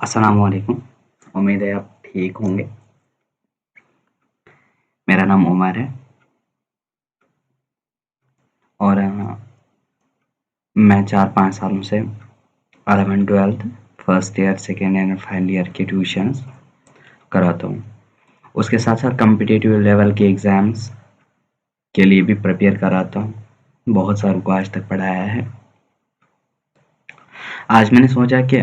अस्सलामुअलैकुम। उम्मीद है आप ठीक होंगे। मेरा नाम उमर है और मैं 4-5 सालों से 11th-12th first year, second year, final year की ट्यूशन्स कराता हूँ। उसके साथ साथ कॉम्पिटिटिव लेवल के एग्ज़ाम्स के लिए भी प्रिपेयर कराता हूँ। बहुत सारों को आज तक पढ़ाया है। आज मैंने सोचा कि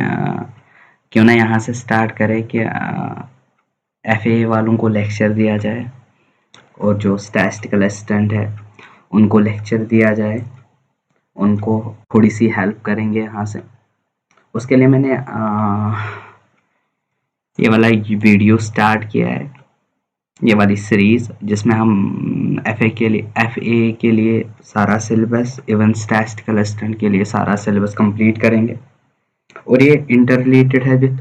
क्यों ना यहाँ से स्टार्ट करें कि एफए वालों को लेक्चर दिया जाए और जो स्टैटिस्टिकल असिस्टेंट है उनको लेक्चर दिया जाए, उनको थोड़ी सी हेल्प करेंगे यहाँ से। उसके लिए मैंने ये वाला वीडियो स्टार्ट किया है, ये वाली सीरीज़, जिसमें हम एफए के लिए सारा सिलेबस, इवन स्टैटिस्टिकल असिस्टेंट के लिए सारा सिलेबस कंप्लीट करेंगे। और ये इंटर रिलेटेड है विथ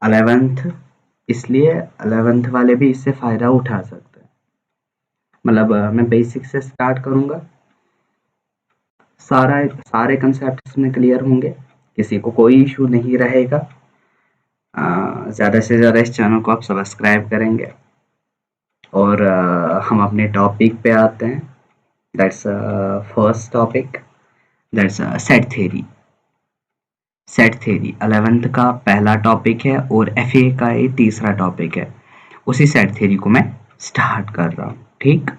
11th, इसलिए 11th वाले भी इससे फ़ायदा उठा सकते हैं। मतलब मैं बेसिक से स्टार्ट करूँगा, सारे कंसेप्ट इसमें क्लियर होंगे, किसी को कोई इशू नहीं रहेगा। ज़्यादा से ज़्यादा इस चैनल को आप सब्सक्राइब करेंगे और हम अपने टॉपिक पे आते हैं। That's first topic, that's set theory. Set theory 11th का पहला टॉपिक है और एफए का ये तीसरा टॉपिक है। उसी सेट थ्योरी को मैं स्टार्ट कर रहा हूँ, ठीक?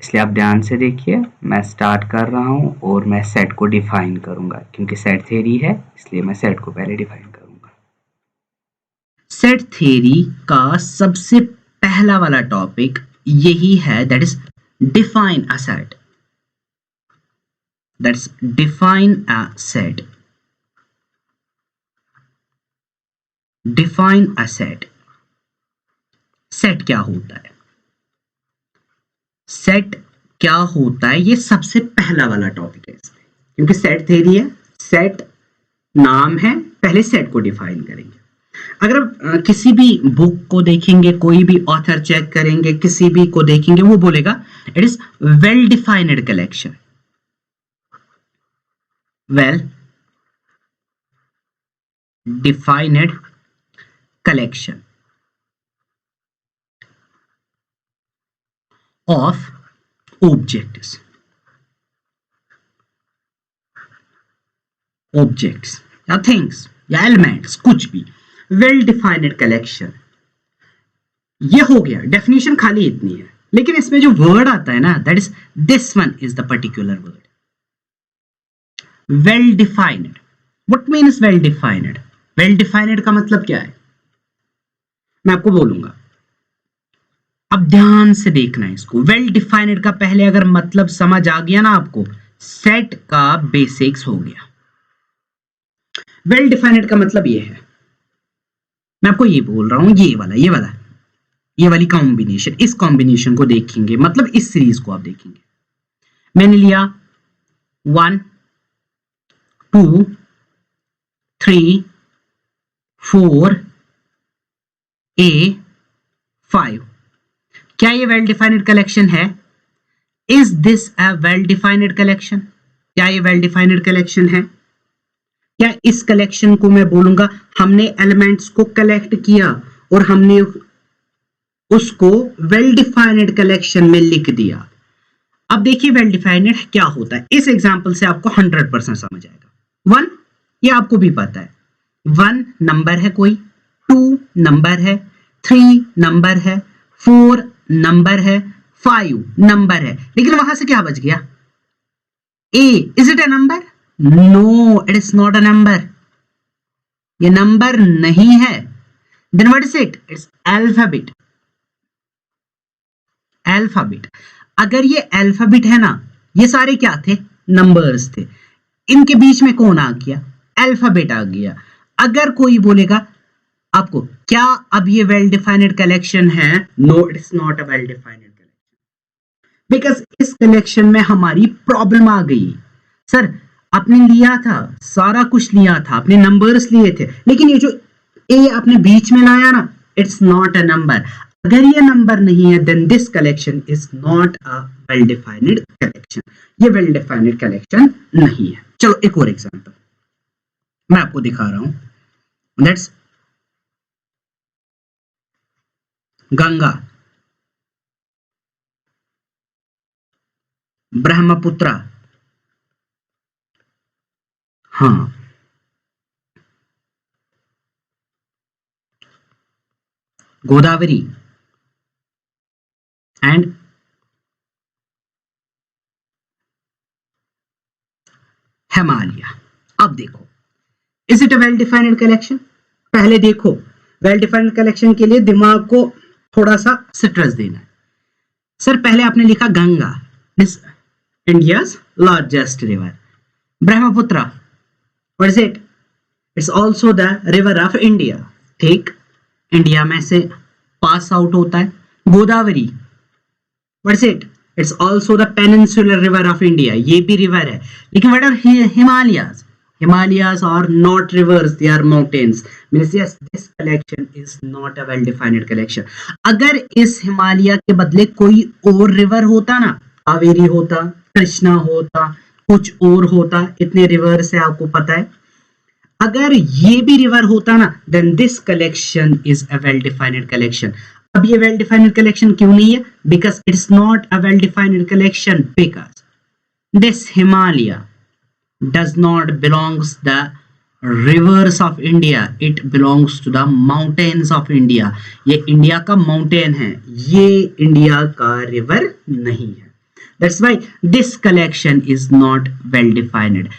इसलिए आप ध्यान से देखिए, मैं स्टार्ट कर रहा हूँ और मैं सेट को डिफाइन करूँगा, क्योंकि सेट थ्योरी है इसलिए मैं सेट को पहले डिफाइन करूँगा। सेट थ्योरी का सबसे पहला वाला टॉपिक यही है, that is define a set. That's define a set. Define a set. Set क्या होता है? सेट क्या होता है, ये सबसे पहला वाला टॉपिक है इसमें, क्योंकि सेट थ्योरी है, सेट नाम है, पहले सेट को डिफाइन करेंगे। अगर आप किसी भी बुक को देखेंगे, कोई भी ऑथर चेक करेंगे, किसी भी को देखेंगे, वो बोलेगा it is well defined collection. Well defined collection of objects या थिंग्स या एलिमेंट्स, कुछ भी। वेल डिफाइंड कलेक्शन, ये हो गया। डेफिनेशन खाली इतनी है, लेकिन इसमें जो वर्ड आता है ना, that is this one is the particular word, well defined. What means well defined? Well defined का मतलब क्या है, मैं आपको बोलूंगा, अब ध्यान से देखना है इसको। वेल डिफाइंड का पहले अगर मतलब समझ आ गया ना आपको, सेट का बेसिक्स हो गया। वेल डिफाइंड का मतलब ये है, मैं आपको ये बोल रहा हूं, ये वाली कॉम्बिनेशन, इस कॉम्बिनेशन को देखेंगे, मतलब इस सीरीज को आप देखेंगे। मैंने लिया 1 2 3 4 A 5। क्या ये वेल डिफाइंड कलेक्शन है? Is this a well defined collection? क्या ये वेल डिफाइंड कलेक्शन है? क्या इस कलेक्शन को मैं बोलूंगा हमने एलिमेंट्स को कलेक्ट किया और हमने उसको वेल डिफाइंड कलेक्शन में लिख दिया। अब देखिए वेल डिफाइंड क्या होता है, इस एग्जांपल से आपको 100% समझ आएगा। 1 ये आपको भी पता है, 1 नंबर है कोई, 2 नंबर है, 3 नंबर है, 4 नंबर है, 5 नंबर है, लेकिन वहां से क्या बच गया? A, is it a number? No, it is not a number, ये नंबर नहीं है। Then what is it? It's alphabet. Alphabet, अगर ये अल्फाबेट है ना, ये सारे क्या थे? नंबर्स थे। इनके बीच में कौन आ गया? अल्फाबेट आ गया। अगर कोई बोलेगा आपको क्या अब ये वेल डिफाइंड कलेक्शन है? No, it is not a well defined collection, because इस कलेक्शन में हमारी प्रॉब्लम आ गई। सर आपने लिया था, सारा कुछ लिया था, आपने नंबर्स लिए थे, लेकिन ये जो ए आपने बीच में लाया ना, इट्स नॉट अ नंबर। अगर ये नंबर नहीं है, then this collection is not a well defined collection, ये वेल डिफाइंड कलेक्शन नहीं है। चलो एक और एग्जांपल मैं आपको दिखा रहा हूं। दैट्स गंगा, ब्रह्मपुत्र, हाँ, गोदावरी एंड हिमालय। अब देखो, is it a well defined collection? पहले देखो, वेल डिफाइंड कलेक्शन के लिए दिमाग को थोड़ा सा स्ट्रेस देना है। सर पहले आपने लिखा Ganga, India's largest river, Brahmaputra, what is it? It's also the river of India, ठीक, इंडिया में से पास आउट होता है। Godavari, what is it? It's also the peninsular river of India, ये भी रिवर है। लेकिन what are Himalayas? Himalayas are not rivers, they are mountains. Means yes, this collection is not a well defined collection. अगर इस हिमालय के बदले कोई और रिवर होता ना, कावेरी होता, कृष्णा होता, कुछ और होता, इतने रिवर से आपको पता है, अगर ये भी रिवर होता ना, then this collection is a well defined collection. अब ये well defined collection क्यों नहीं है? Because it's not a well defined collection, because this Himalaya does not belongs the rivers of India, it belongs to the mountains of India. ये India का mountain है, ये India का रिवर नहीं है। That's why this collection is not well defined.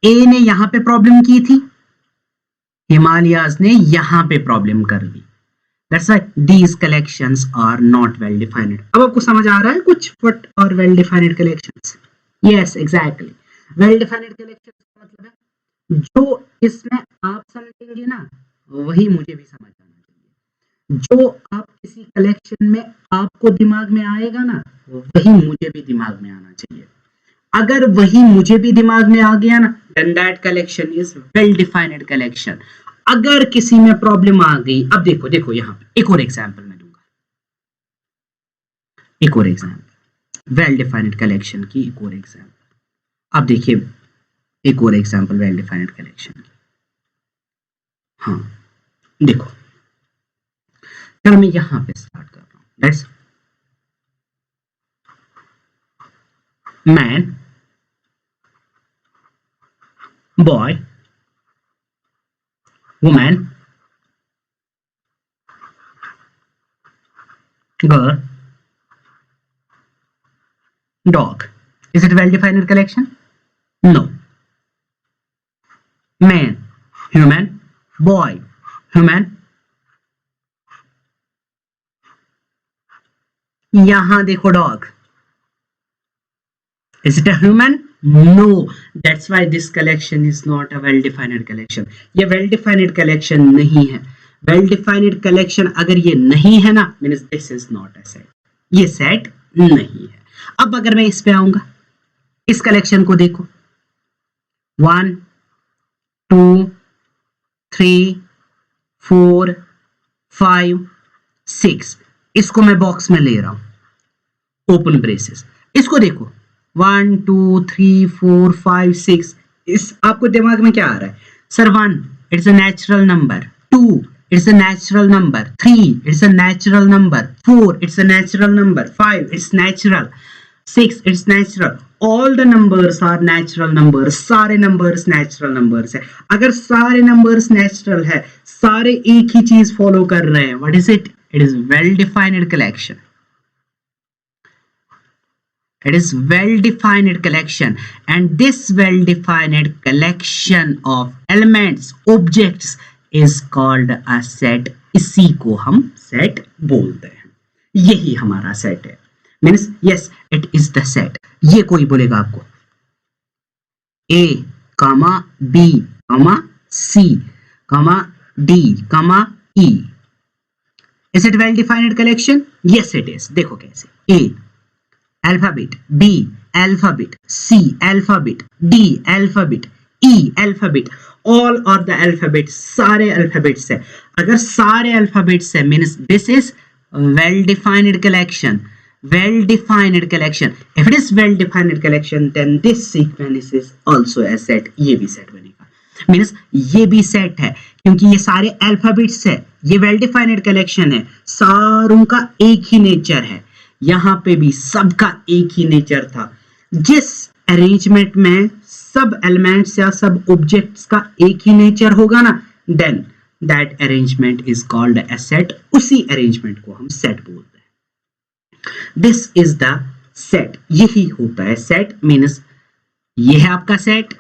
ए ने यहां पे प्रॉब्लम की थी, हिमालयाज ने यहां पे प्रॉब्लम कर दी। That's why these collections are not well defined. अब आपको समझ आ रहा है कुछ what are well defined collections? Yes, exactly. Well defined collection का मतलब है जो इसमें आप समझेंगे ना, वही मुझे भी समझ आना चाहिए। जो आप किसी कलेक्शन में आपको दिमाग में आएगा ना, वही मुझे भी दिमाग में आना चाहिए। अगर वही मुझे भी दिमाग में आ गया ना, then that collection is well defined collection. अगर किसी में प्रॉब्लम आ गई, अब देखो देखो यहाँ पे एक और एग्जांपल मैं दूंगा, एक और एग्जांपल वेल डिफाइंड कलेक्शन की, एक और एग्जांपल। अब देखिए एक और एग्जांपल वेल डिफाइंड कलेक्शन की। हाँ देखो, चलो मैं यहां पे स्टार्ट कर रहा हूं। That's man, boy, woman, girl, dog. Is it well defined collection? No. Man, human, boy, human. यहां देखो dog. Is it a human? No. That's why this collection is not a well defined collection. ये well defined collection नहीं है। Well defined collection अगर ये नहीं है ना, means this is not a set. ये set नहीं है। अब अगर मैं इस पे आऊंगा, इस कलेक्शन को देखो, 1 2 3 4 5 6, इसको मैं बॉक्स में ले रहा हूं, ओपन ब्रेसेस। इसको देखो 1 2 3 4 5 6, इस आपको दिमाग में क्या आ रहा है? Sir 1 it's a natural number, 2 it's a natural number, 3 it's a natural number, 4 it's a natural number, 5 it's natural, 6 it's natural. All the numbers are natural numbers. सारे numbers natural numbers है। अगर सारे numbers natural है, सारे एक ही चीज follow कर रहे हैं, what is it? It is well defined collection. It is well defined collection, and this well defined collection of elements, objects is called a set. इसी को हम set बोलते हैं। यही हमारा set है। Means yes, it is the set. ये कोई बोलेगा आपको A, B, C, D, E. Is it well defined collection? Yes, it is. देखो कैसे, A alphabet, B alphabet, C alphabet, D alphabet, E alphabet. All are the alphabets. सारे alphabets है। अगर सारे alphabets है, means this is well defined collection. Well defined collection. If it is well defined collection, then this sequence is also a set. ये भी set बनेगा। Means ये भी सेट है क्योंकि ये सारे अल्फाबेट्स है, ये वेल डिफाइंड कलेक्शन है, सारों का एक ही नेचर है, यहाँ पे भी सबका एक ही नेचर था। जिस अरेंजमेंट में सब एलिमेंट्स या सब ऑब्जेक्ट्स का एक ही नेचर होगा ना, then that arrangement is called a set. उसी अरेंजमेंट को हम सेट बोलते हैं। दिस इज द सेट, यही होता है सेट। मीन्स ये है आपका सेट,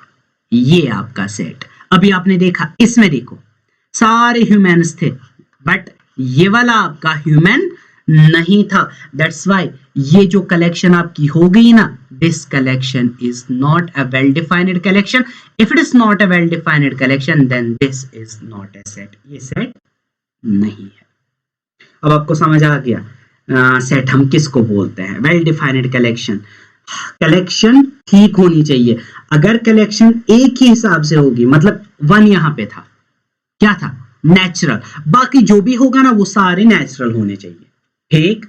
ये आपका सेट। अभी आपने देखा, इसमें देखो सारे ह्यूमंस थे, बट ये वाला आपका ह्यूमन नहीं था। दैट्स वाई ये जो कलेक्शन आपकी हो गई ना, this collection is not a well defined collection. If it is not a well defined collection, then this is not a set. ये सेट नहीं है। अब आपको समझ आ गया सेट हम किसको बोलते हैं। वेल डिफाइंड कलेक्शन, कलेक्शन ठीक होनी चाहिए। अगर कलेक्शन एक ही हिसाब से होगी, मतलब 1 यहां पे था, क्या था, नेचुरल, बाकी जो भी होगा ना वो सारे नेचुरल होने चाहिए। ठीक,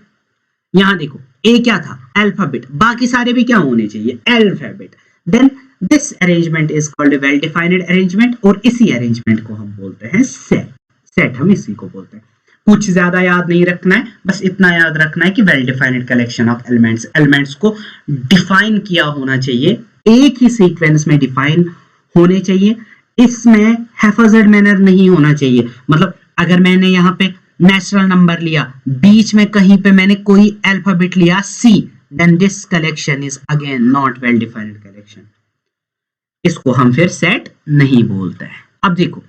यहां देखो ए क्या था, अल्फाबेट, बाकी सारे भी क्या होने चाहिए, alphabet. Then this arrangement is called well defined arrangement, और इसी अरेंजमेंट को हम बोलते हैं सेट। सेट हम इसी को बोलते हैं। कुछ ज्यादा याद नहीं रखना है, बस इतना याद रखना है कि well defined collection of elements, elements को डिफाइन किया होना चाहिए, एक ही सीक्वेंस में डिफाइन होने चाहिए। इसमें हैफाजर्ड मैनर नहीं होना चाहिए। मतलब अगर मैंने यहाँ पे नेचुरल नंबर लिया, बीच में कहीं पे मैंने कोई अल्फाबेट लिया C, then this collection is again not well defined collection. इसको हम फिर सेट नहीं बोलते हैं। अब देखो,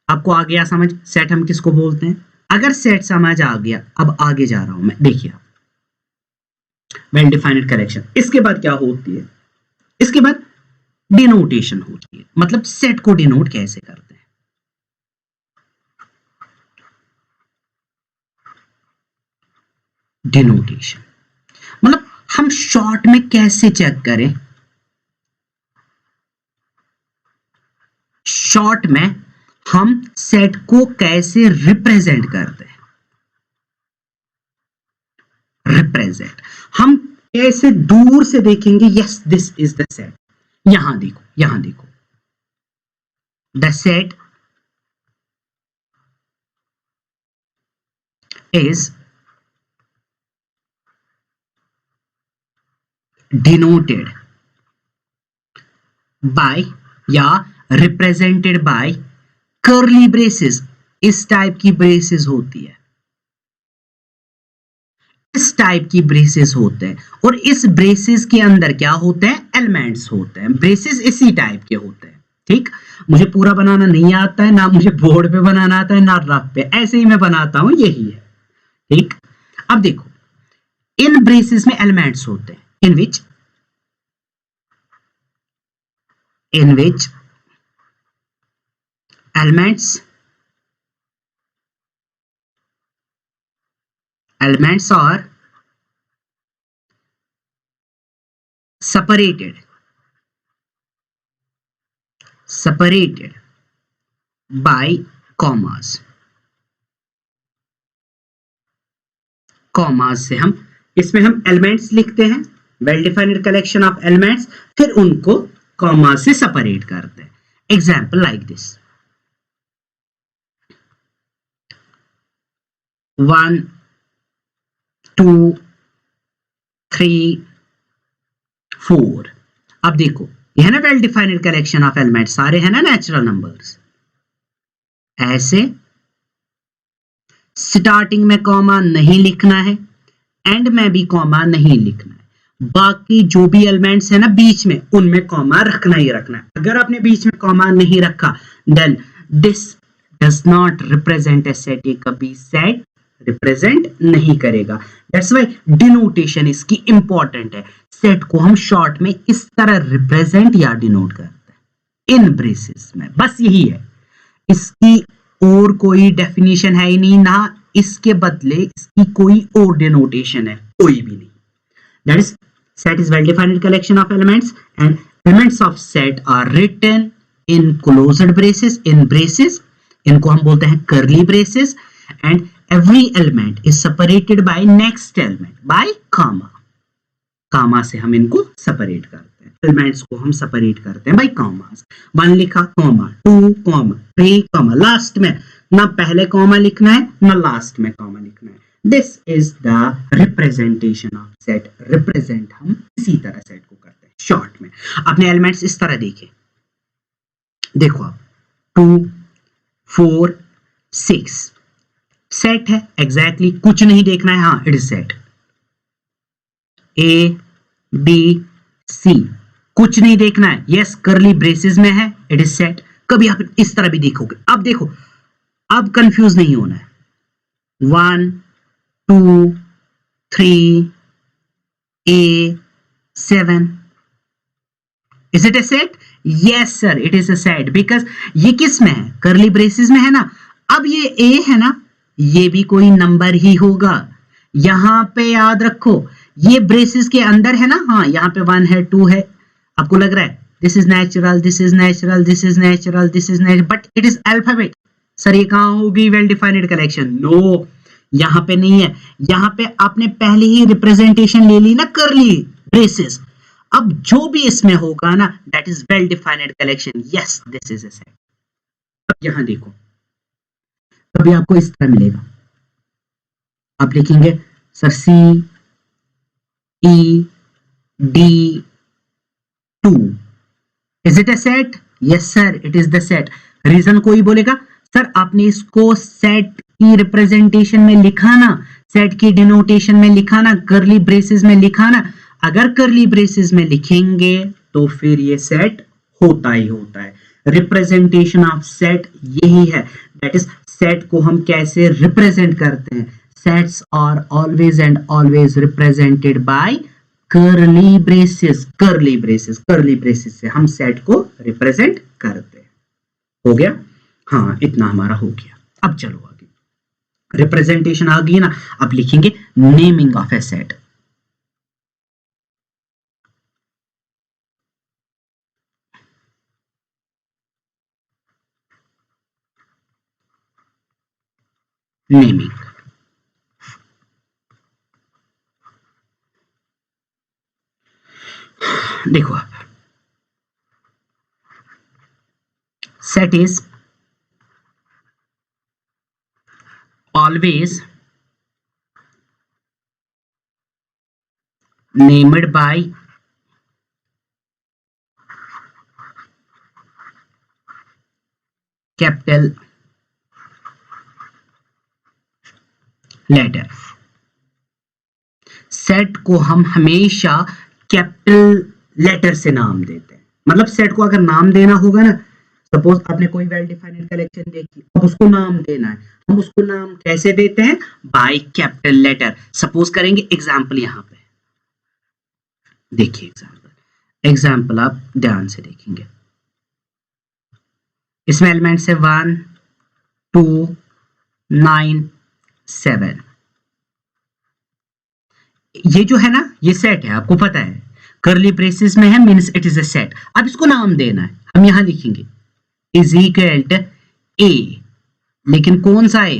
आपको आ गया समझ सेट हम किसको बोलते हैं। अगर सेट समझ आ गया, अब आगे जा रहा हूं मैं, देखिए वेल डिफाइंड कलेक्शन। इसके बाद क्या होती है, इसके बाद डिनोटेशन होती है। मतलब सेट को डिनोट कैसे करते हैं। डिनोटेशन मतलब हम शॉर्ट में कैसे चेक करें, शॉर्ट में हम सेट को कैसे रिप्रेजेंट करते हैं। रिप्रेजेंट हम कैसे दूर से देखेंगे, yes this is the set. यहां देखो, यहां देखो, the set is denoted by या रिप्रेजेंटेड बाय कर्ली ब्रेसेस। इस टाइप की ब्रेसेस होती है, इस टाइप की ब्रेसेस होते हैं, और इस ब्रेसेस के अंदर क्या होते हैं, एलिमेंट्स होते हैं। ब्रेसेस इसी टाइप के होते हैं। ठीक, मुझे पूरा बनाना नहीं आता है, ना मुझे बोर्ड पे बनाना आता है, ना रफ पे, ऐसे ही मैं बनाता हूं, यही है। ठीक, अब देखो इन ब्रेसेस में एलिमेंट्स होते हैं, इन विच elements are separated by commas। Commas से हम इसमें हम एलिमेंट्स लिखते हैं, well defined collection of elements, फिर उनको कॉमा से सेपरेट करते हैं। Example like this 1 2 3 4। अब देखो ये है ना well defined collection of element, सारे है ना नेचुरल नंबर्स। ऐसे स्टार्टिंग में कॉमा नहीं लिखना है, एंड में भी कॉमा नहीं लिखना है। बाकी जो भी एलिमेंट्स है ना बीच में, उनमें कॉमा रखना ही रखना है। अगर आपने बीच में कॉमा नहीं रखा, then this does not represent a set. ये कभी सेट रिप्रेजेंट नहीं करेगा। दैट्स व्हाई डिनोटेशन इसकी इंपॉर्टेंट है। सेट को हम शॉर्ट में इस तरह रिप्रेजेंट या डिनोट करते हैं, इन ब्रेसेस में। बस यही है, इसकी और कोई डेफिनेशन है ही नहीं, ना इसके बदले इसकी कोई और डिनोटेशन है, कोई भी नहीं। That is set is well defined collection of elements, and elements of set are written in closed braces, in braces, इनको हम बोलते हैं curly braces, and every element is separated by next element by comma। comma से हम इनको separate करते हैं। Elements को हम सेपरेट करते हैं बाय कॉमास। 1 लिखा कॉमा, 2 कॉमा, 3 कॉमा, लास्ट में ना पहले कॉमा लिखना है ना लास्ट में कॉमा लिखना है। This is the representation of set. Represent हम इसी तरह सेट को करते हैं शॉर्ट में। अपने एलिमेंट्स इस तरह देखें, देखो आप 2 4 6 सेट है एग्जैक्टली कुछ नहीं देखना है, हाँ it is set. A B C कुछ नहीं देखना है, यस करली ब्रेसेस में है, इट इज सेट। कभी आप इस तरह भी देखोगे, अब देखो अब कंफ्यूज नहीं होना है। 1 2 3 A 7 is it A set? Yes sir it is a set, because ये किस में है? करली ब्रेसेस में है ना। अब ये ए है ना, ये भी कोई नंबर ही होगा। यहां पे याद रखो ये ब्रेसेस के अंदर है ना, हाँ यहाँ पे 1 है 2 है, आपको लग रहा है this is natural, this is natural, this is natural, this is natural, but it is alphabet. Sir ये कहां होगी वेल डिफाइंड कलेक्शन? नो, यहाँ पे नहीं है। यहाँ पे आपने पहले ही रिप्रेजेंटेशन ले ली ना करली ब्रेसेस, अब जो भी इसमें होगा ना that is well defined collection. Yes this is a set. अब यहां देखो, अभी आपको इस तरह मिलेगा, आप लिखेंगे sir C E D 2 is it a set? Yes sir it is the set. Reason कोई बोलेगा सर आपने इसको सेट की रिप्रेजेंटेशन में लिखा ना, सेट की डिनोटेशन में लिखा ना, करली ब्रेसेस में लिखा ना। अगर करली ब्रेसेस में लिखेंगे तो फिर ये सेट होता ही होता है। रिप्रेजेंटेशन ऑफ सेट यही है, दैट इज सेट को हम कैसे रिप्रेजेंट करते हैं। Sets are always and always represented by curly braces. Curly braces, curly braces से हम सेट को रिप्रेजेंट करते हैं। हो गया? हाँ इतना हमारा हो गया। अब चलो आगे, रिप्रेजेंटेशन आ गई ना, अब लिखेंगे naming of a set. Naming, देखो आप set is always named by capital letter। Set को हम हमेशा कैपिटल लेटर से नाम देते हैं। मतलब सेट को अगर नाम देना होगा ना, सपोज आपने कोई वेल डिफाइंड कलेक्शन देखी, अब उसको नाम देना है, हम उसको नाम कैसे देते हैं? By capital letter. सपोज करेंगे एग्जाम्पल, यहां पे देखिए एग्जाम्पल आप ध्यान से देखेंगे, इसमें एलिमेंट्स है 1 2 9 7। ये जो है ना ये सेट है, आपको पता है करली ब्रेसेस में है, means it is a set. अब इसको नाम देना है, हम यहां लिखेंगे इज इक्वल टू ए, लेकिन कौन सा ए?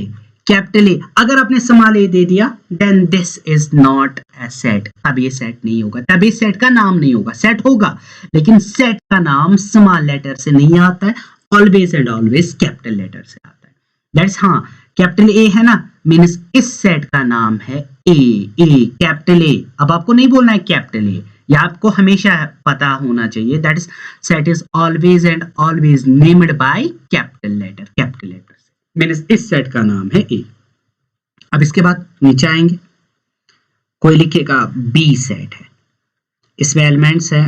Capital A. अगर आपने स्मॉल ए दे दिया then this is not a set, तब ये सेट नहीं होगा, तब ये सेट का नाम नहीं होगा। सेट होगा लेकिन सेट का नाम स्मॉल लेटर से नहीं आता है, always and always capital letter से आता है। दैट्स, हाँ कैपिटल ए है ना, मींस इस सेट का नाम है ए। ए कैपिटल ए। अब आपको नहीं बोलना है कैपिटल ए, यह आपको हमेशा पता होना चाहिए that is set is always and always named by capital letter. Capital letter से मींस इस सेट का नाम है ए। अब इसके बाद नीचे आएंगे, कोई लिखेगा बी सेट है, इसमें एलिमेंट्स है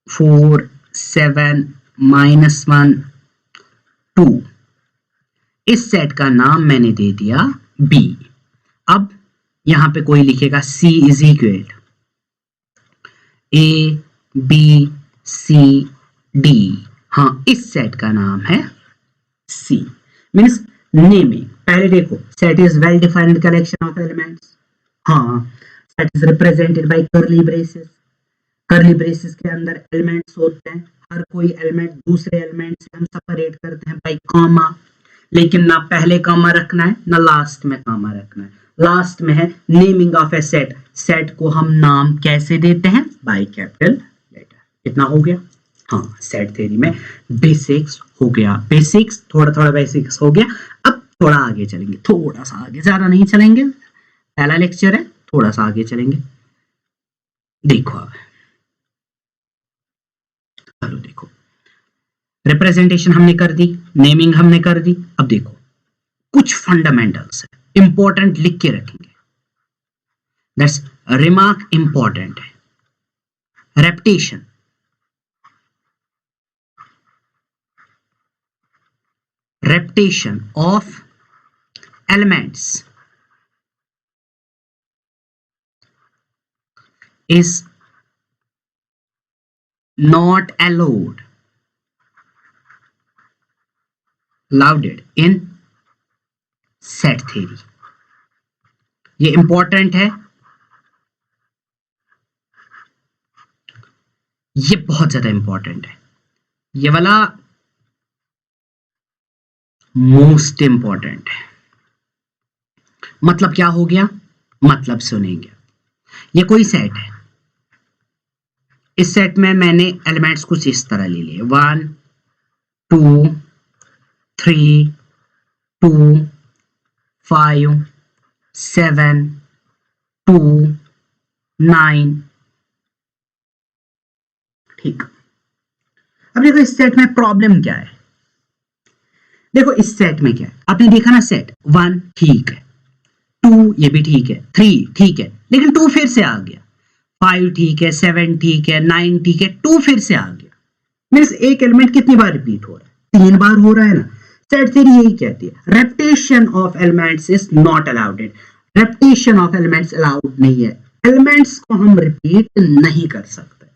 4 7 -1 2। इस सेट का नाम मैंने दे दिया बी। अब यहां पे कोई लिखेगा C is equal A B C D. हाँ इस सेट का नाम है सी। मीन्स नेमिंग, पहले देखो set is well defined collection of elements. हाँ set is represented by curly braces. Curly braces के अंदर एलिमेंट्स होते हैं, हर कोई एलिमेंट दूसरे एलिमेंट से हम सेपरेट करते हैं बाय कॉमा, लेकिन ना पहले कॉमा रखना है ना लास्ट में कॉमा रखना है। लास्ट में है naming of a set. Set को हम नाम कैसे देते हैं? By capital letter. कितना हो गया? हाँ, सेट थ्योरी में बेसिक्स हो गया, बेसिक्स थोड़ा थोड़ा बेसिक्स हो गया। अब थोड़ा आगे चलेंगे, थोड़ा सा आगे, ज्यादा नहीं चलेंगे, पहला लेक्चर है, थोड़ा सा आगे चलेंगे। देखो अब, चलो देखो, रिप्रेजेंटेशन हमने कर दी, नेमिंग हमने कर दी। अब देखो कुछ फंडामेंटल्स है, इंपॉर्टेंट लिख के रखेंगे, दैट्स रिमार्क इंपॉर्टेंट है। रेप्टेशन, repetition of elements is not allowed in set theory। ये इंपॉर्टेंट है, ये बहुत ज्यादा इंपॉर्टेंट है, ये वाला मोस्ट इंपॉर्टेंट है। मतलब क्या हो गया? मतलब सुनेंगे, ये कोई सेट है, इस सेट में मैंने एलिमेंट्स कुछ इस तरह ले लिए, 1 2 3 2 5 7 2 9, ठीक। अब देखो इस सेट में प्रॉब्लम क्या है, देखो इस सेट में क्या है, आपने देखा ना, सेट 1 ठीक है, 2 ये भी ठीक है, 3 ठीक है, लेकिन 2 फिर से आ गया, 5 ठीक है, 7 ठीक है, 9 ठीक है, 2 फिर से आ गया। मींस एक एलिमेंट कितनी बार रिपीट हो रहा है? 3 बार हो रहा है ना। सेट थ्योरी यही कहती है, repetition of elements is not allowed. Repetition of elements allowed नहीं है, एलिमेंट्स को हम रिपीट नहीं कर सकते।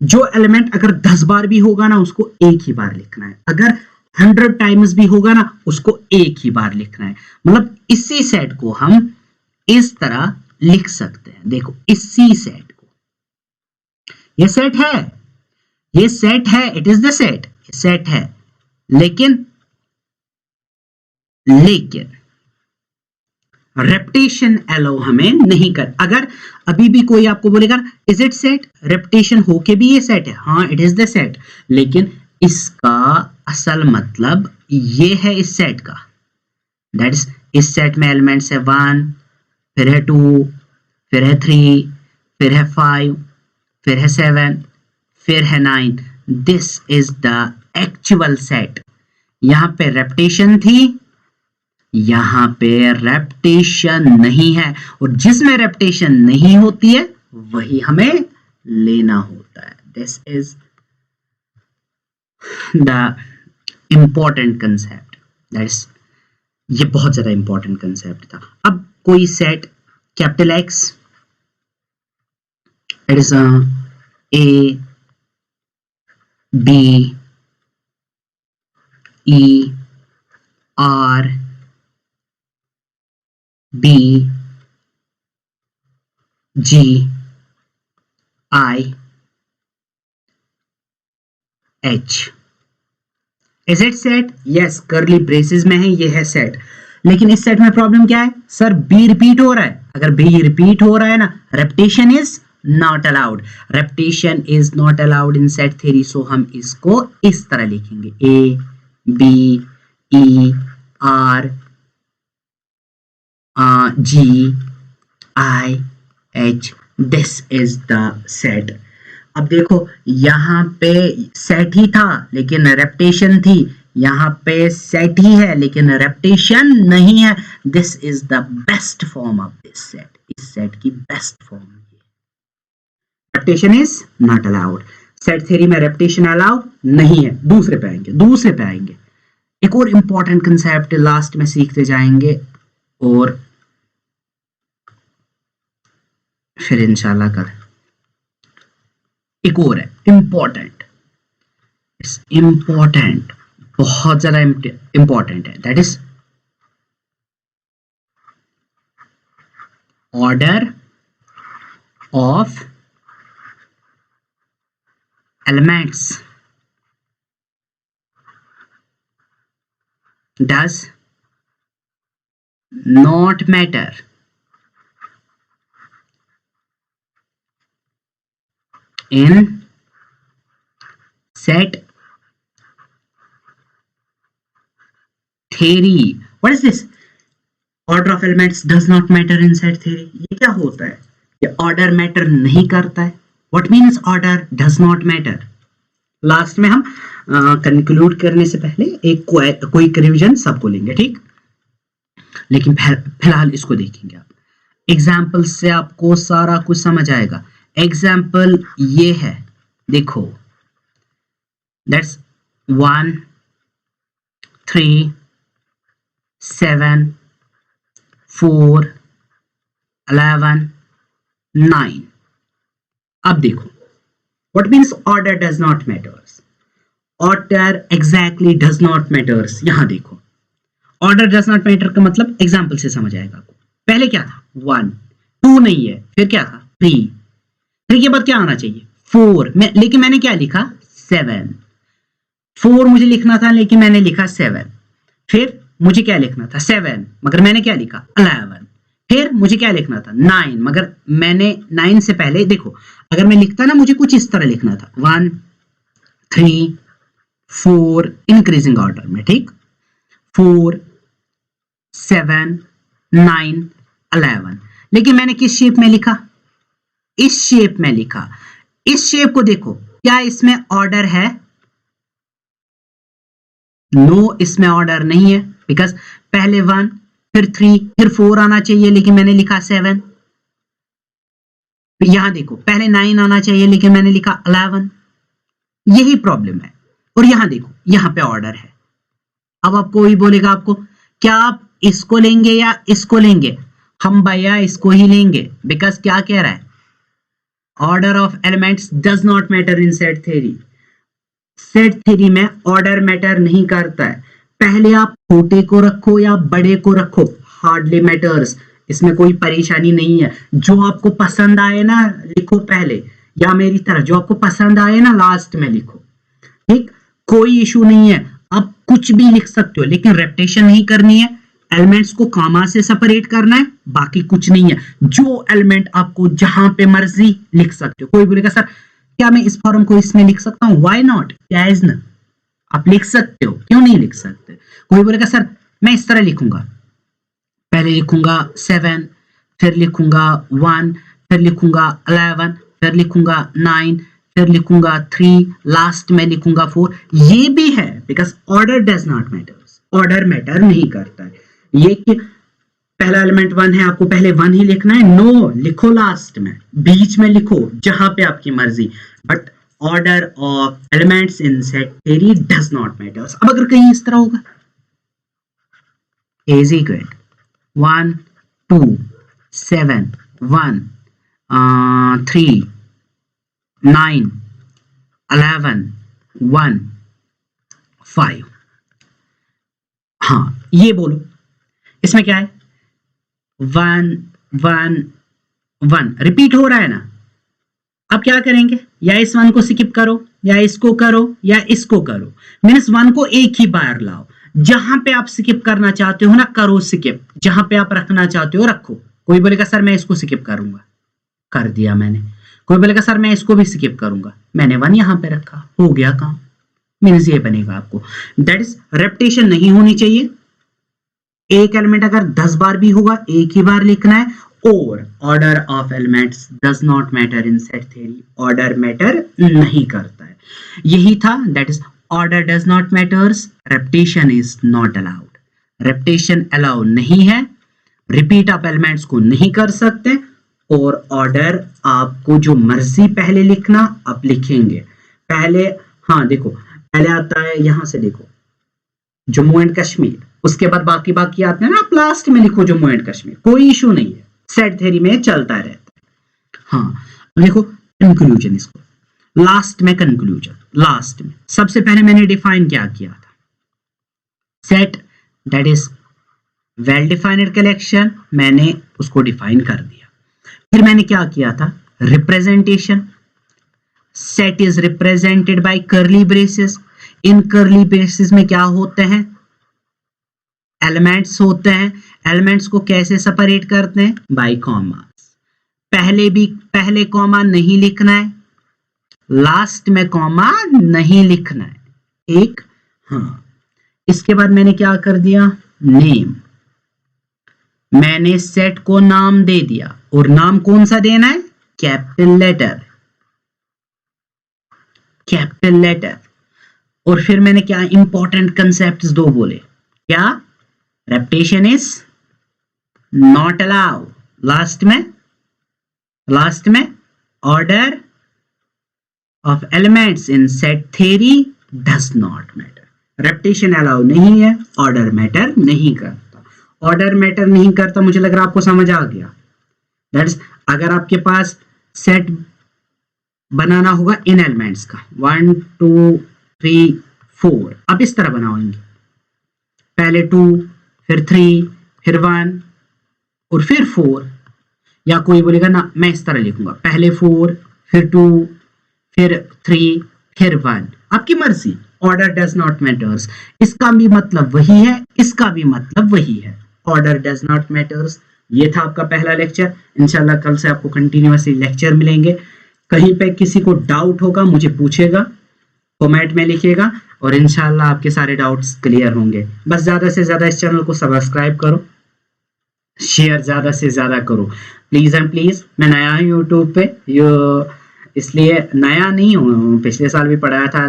जो एलिमेंट अगर 10 बार भी होगा ना, उसको एक ही बार लिखना है, अगर 100 टाइम्स भी होगा ना, उसको एक ही बार लिखना है। मतलब इसी सेट को हम इस तरह लिख सकते हैं, देखो इसी सेट को, ये सेट है, ये सेट है, it is the set, set है, लेकिन रेपिटेशन अलाउ हमें नहीं कर। अगर अभी भी कोई आपको बोलेगा इज इट सेट, रेपिटेशन होके भी ये सेट है, हाँ इट इज द सेट, लेकिन इसका असल मतलब ये है इस सेट का, दैट इज इस सेट में एलिमेंट्स है 1, फिर है 2, फिर है 3, फिर है 5, फिर है 7, फिर है 9, this is the actual set. यहां पे रेपिटेशन थी, यहां पे रेपिटेशन नहीं है, और जिसमें रेपिटेशन नहीं होती है वही हमें लेना होता है। This is the important concept, that's, ये बहुत ज्यादा इंपॉर्टेंट कंसेप्ट था। अब कोई set capital X, it is A B E R B G I H, is it set? Yes, curly braces में है, ये है सेट। लेकिन इस सेट में प्रॉब्लम क्या है सर? बी रिपीट हो रहा है। अगर बी रिपीट हो रहा है ना, repetition is not allowed, repetition is not allowed in set theory. So हम इसको इस तरह लिखेंगे, A B E R G I H, this is the set. अब देखो यहां पे सेट ही था लेकिन रेपिटेशन थी, यहां पे सेट ही है लेकिन रेपिटेशन नहीं है। This is the best form of this set, इस सेट की बेस्ट फॉर्म है। Repetition is not allowed, set theory में रेपिटेशन अलाउ नहीं है। दूसरे पे आएंगे, दूसरे पे आएंगे, एक और इंपॉर्टेंट कंसेप्ट लास्ट में सीखते जाएंगे, और फिर इंशाल्लाह कर एक और है इंपॉर्टेंट, इट्स इंपॉर्टेंट, बहुत ज्यादा इंपॉर्टेंट है, that is order of elements does not matter in set theory, what is this? Order of elements does not matter in set theory. ये क्या होता है? ये ऑर्डर मैटर नहीं करता है। What means order does not matter? Last में हम कंक्लूड करने से पहले एक क्विक रिवीजन सबको लेंगे, ठीक? लेकिन फिलहाल इसको देखेंगे आप। एग्जाम्पल से आपको सारा कुछ समझ आएगा। एग्जाम्पल ये है, देखो, दैट्स 1 3 7 4 11 9। अब देखो, what means order does not matters? Order exactly does not matters. यहां देखो, ऑर्डर डज नॉट मैटर का मतलब एग्जाम्पल से समझ आएगा आपको। पहले क्या था? 1, 2 नहीं है, फिर क्या था? 3, 3 के बाद क्या आना चाहिए? 4, लेकिन मैंने क्या लिखा? 7। 4 मुझे लिखना था लेकिन मैंने लिखा 7। फिर मुझे क्या लिखना था? 7, मगर मैंने क्या लिखा? 11। फिर मुझे क्या लिखना था? 9, मगर मैंने 9 से पहले देखो, अगर मैं लिखता ना, मुझे कुछ इस तरह लिखना था, 1 3 4 इंक्रीजिंग ऑर्डर में, ठीक? 4 7 9 11। लेकिन मैंने किस शेप में लिखा? इस शेप में लिखा। इस शेप को देखो, क्या इसमें ऑर्डर है? नो, इसमें ऑर्डर नहीं है, बिकॉज पहले 1 फिर 3 फिर 4 आना चाहिए लेकिन मैंने लिखा 7। यहां देखो, पहले 9 आना चाहिए लेकिन मैंने लिखा 11। यही प्रॉब्लम है। और यहां देखो, यहां पे ऑर्डर है। अब आप कोई बोलेगा आपको, क्या आप इसको लेंगे या इसको लेंगे? हम भैया इसको ही लेंगे, बिकॉज क्या कह रहा है? Order of elements does not matter in set theory. Set theory में ऑर्डर मैटर नहीं करता है। पहले आप छोटे को रखो या बड़े को रखो, हार्डली मैटर्स, इसमें कोई परेशानी नहीं है। जो आपको पसंद आए ना लिखो पहले, या मेरी तरह जो आपको पसंद आए ना लास्ट में लिखो, ठीक? कोई इशू नहीं है, आप कुछ भी लिख सकते हो, लेकिन रेपिटेशन नहीं करनी है। एलिमेंट्स को कॉमा से सेपरेट करना है, बाकी कुछ नहीं है। जो एलिमेंट आपको जहां पे मर्जी लिख सकते हो। कोई बोलेगा सर क्या मैं इस फॉर्म को इसमें लिख सकता हूं? व्हाई नॉट, जायज ना, आप लिख सकते हो, क्यों नहीं लिख सकते? कोई बोलेगा सर मैं इस तरह लिखूंगा, पहले लिखूंगा 7, फिर लिखूंगा 1, फिर लिखूंगा 11, फिर लिखूंगा 9, फिर लिखूंगा 3, लास्ट में लिखूंगा 4। ये भी है, because order does not matters, order matter नहीं करता है। ये कि पहला एलिमेंट 1 है, आपको पहले 1 ही लिखना है? नो, लिखो लास्ट में, बीच में लिखो, जहां पे आपकी मर्जी, but order of elements in set theory does not matters. अब अगर कहीं इस तरह होगा, इज इक्वल 1 2 7 1 3 9 11 1 5। हाँ, ये बोलो, इसमें क्या है? 1 1 1 रिपीट हो रहा है ना। अब क्या करेंगे? या इस 1 को स्किप करो, या इसको करो, या इसको करो। मीन्स 1 को एक ही बार लाओ। जहां पे आप स्किप करना चाहते हो ना, करो स्किप। जहां पे आप रखना चाहते हो रखो। कोई बोलेगा सर मैं इसको स्किप करूंगा, कर दिया मैंने। कोई बोलेगा सर मैं इसको भी स्किप करूंगा, मैंने 1 यहां पे रखा, हो गया काम। मीन्स ये बनेगा आपको, दैट इज रेपिटेशन नहीं होनी चाहिए। एक एलिमेंट अगर 10 बार भी होगा, एक ही बार लिखना है। और order of elements does not matter in set theory, order matter नहीं करता है। यही था, that is order does not matters, repetition is not allowed. Repetition allow नहीं है, रिपीट ऑफ एलिमेंट्स को नहीं कर सकते, और ऑर्डर आपको जो मर्जी पहले लिखना आप लिखेंगे। पहले, हाँ देखो, पहले आता है यहां से देखो जम्मू एंड कश्मीर, उसके बाद बाकी आते हैं ना, आप लास्ट में लिखो जम्मू एंड कश्मीर, कोई इशू नहीं है, सेट थ्योरी में चलता रहता है। हाँ, देखो कंक्लूजन, इसको लास्ट में कंक्लूजन, लास्ट में सबसे पहले मैंने डिफाइन क्या किया था? Set that is well defined collection, मैंने उसको डिफाइन कर दिया। फिर मैंने क्या किया था? Representation. Set is represented bye curly braces. In curly braces में क्या होते हैं? एलिमेंट्स होते हैं। एलिमेंट्स को कैसे सेपरेट करते हैं? Bye comma. पहले कॉमा नहीं लिखना है, लास्ट में कॉमा नहीं लिखना है एक। हाँ, इसके बाद मैंने क्या कर दिया, नेम, मैंने सेट को नाम दे दिया, और नाम कौन सा देना है, कैपिटल लेटर, कैपिटल लेटर। और फिर मैंने क्या इंपॉर्टेंट कंसेप्ट्स दो बोले, क्या, repetition is not allow, last में order of elements in set theory does not matter. Repetition allow नहीं है, ऑर्डर मैटर नहीं करता। ऑर्डर मैटर नहीं करता, मुझे लग रहा है आपको समझ आ गया। दैट्स, अगर आपके पास सेट बनाना होगा इन एलिमेंट्स का 1 2 3 4, आप इस तरह बनाओगे, पहले 2 फिर 3 फिर 1 और फिर 4, या कोई बोलेगा ना मैं इस तरह लिखूंगा, पहले 4 फिर 2 फिर 3 फिर 1, आपकी मर्जी। ऑर्डर डज नॉट मैटर्स, इसका भी मतलब वही है, इसका भी मतलब वही है, ऑर्डर डज नॉट मैटर्स। ये था आपका पहला लेक्चर। इंशाल्लाह कल से आपको कंटिन्यूअसली लेक्चर मिलेंगे। कहीं पे किसी को डाउट होगा मुझे पूछेगा, कमेंट में लिखिएगा, और इंशाल्लाह आपके सारे डाउट्स क्लियर होंगे। बस ज्यादा से ज्यादा इस चैनल को सब्सक्राइब करो, शेयर ज्यादा से ज्यादा करो, प्लीज एंड प्लीज। मैं नया हूँ यूट्यूब पे, इसलिए नया नहीं हूँ, पिछले साल भी पढ़ाया था,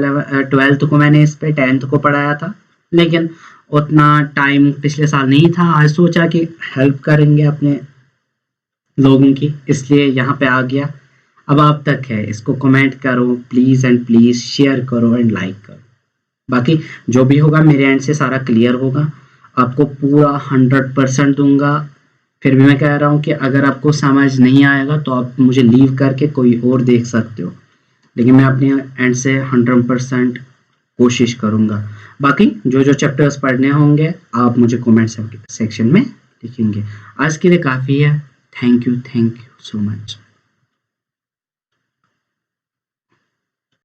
12th को मैंने इस पे, 10th को पढ़ाया था, लेकिन उतना टाइम पिछले साल नहीं था। आज सोचा कि हेल्प करेंगे अपने लोगों की, इसलिए यहाँ पे आ गया। अब आप तक है, इसको कमेंट करो प्लीज एंड प्लीज, शेयर करो एंड लाइक करो। बाकी जो भी होगा मेरे एंड से सारा क्लियर होगा, आपको पूरा 100% दूंगा। फिर भी मैं कह रहा हूँ कि अगर आपको समझ नहीं आएगा तो आप मुझे लीव करके कोई और देख सकते हो, लेकिन मैं अपने एंड से 100% कोशिश करूँगा। बाकी जो जो चैप्टर्स पढ़ने होंगे आप मुझे कमेंट सेक्शन में लिखेंगे। आज के लिए काफ़ी है। Thank you so much.